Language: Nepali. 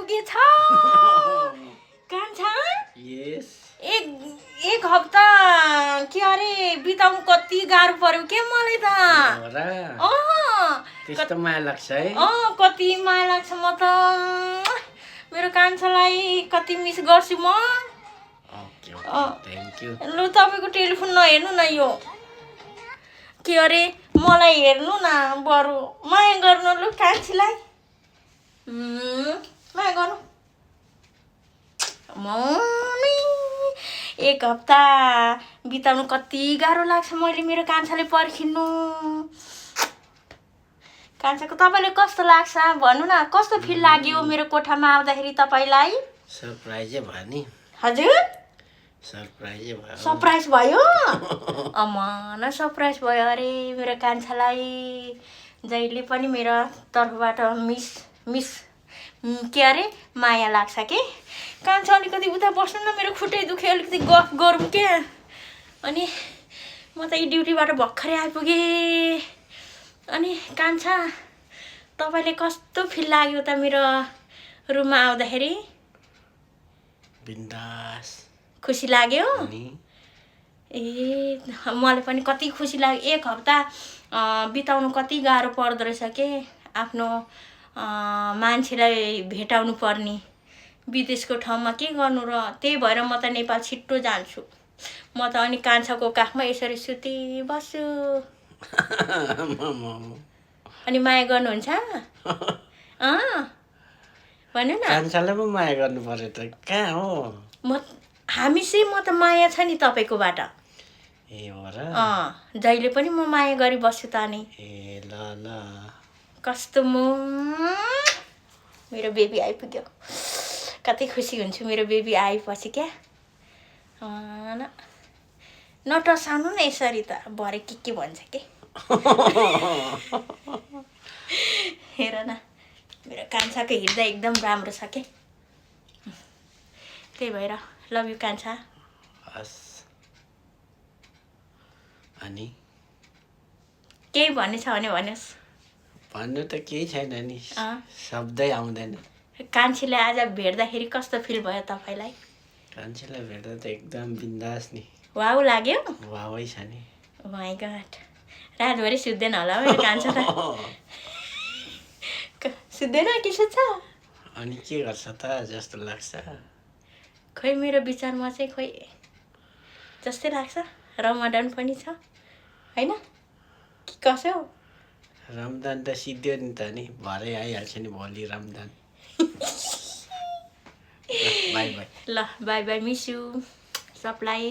आइपुगेछ कान्छा यस एक हप्ता के अरे बिताउनु कति गाह्रो पर्यो के मलाई त त्यस्तो माया लाग्छ है कति माया लाग्छ म त मेरो कान्छालाई कति मिस गर्छु म थ्याङ्क यू लु तपाईँको टेलिफोन नहेर्नु न यो के अरे मलाई हेर्नु न बरु माया गर्नु लु कान्छीलाई माया गर्नु एक हप्ता बिताउनु कति गाह्रो लाग्छ मैले मेरो कान्छाले पर्खिनु कान्छाको तपाईँले कस्तो लाग्छ भन्नु न कस्तो फिल लाग्यो मेरो कोठामा आउँदाखेरि तपाईँलाई सरप्राइजै भयो नि हजुर सरप्राइज भयो अमन सरप्राइज भयो अरे मेरो कान्छालाई जहिले पनि मेरो तर्फबाट मिस के अरे माया लाग्छ के कान्छा अलिकति उता बस्नु न मेरो खुट्टै दुख्यो अलिकति गफ गरौँ के अनि म त यी ड्युटीबाट भर्खरै आइपुगेँ अनि कान्छा तपाईँले कस्तो फिल लाग्यो त मेरो रुममा आउँदाखेरि बिन्दास खुसी लाग्यो ए मलाई पनि कति खुसी लाग्यो एक हप्ता बिताउनु कति गाह्रो पर्दो रहेछ के आफ्नो मान्छेलाई भेटाउनु पर्ने विदेशको ठाउँमा के गर्नु र त्यही भएर म त नेपाल छिट्टो जान्छु म त अनि कान्छाको काखमा यसरी सुति बस्छु अनि माया गर्नुहुन्छ भन्नु न कान्छालाई पो माया गर्नु पर्यो त कहाँ हो हामी चाहिँ म त माया छ नि तपाईँकोबाट ए हो र जहिले पनि म माया गरी बस्छु त नि ए ल कस्तो मेरो बेबी आइपुग्यो कति खुसी हुन्छु मेरो बेबी आएपछि क्या नटसाउनु न यसरी त भरे के भन्छ के हेर न मेरो कान्छाको हृदय एकदम राम्रो छ के त्यही भएर लभ यु कान्छा अनि केही भन्ने छ भने भन्नुहोस् भन्नु त केही छैन नि शब्दै आउँदैन कान्छीले आज भेट्दाखेरि कस्तो फिल भयो तपाईँलाई कान्छीलाई भेट्दा त एकदम बिन्दास नि वाउ लाग्यो वावै छ नि माइ गॉड रातभरि सुत्दैन होला मेरो कान्छा त सुत्दैन कि सुत्छ अनि के गर्छ त जस्तो लाग्छ खोइ मेरो विचारमा चाहिँ खोइ जस्तै लाग्छ रमजान पनि छ हैन के कसो रमजान त सिद्धियो नि त नि भरे आइहाल्छ नि भोलि रमजान बाई बाई ल बाई बाई मिस यु सबलाई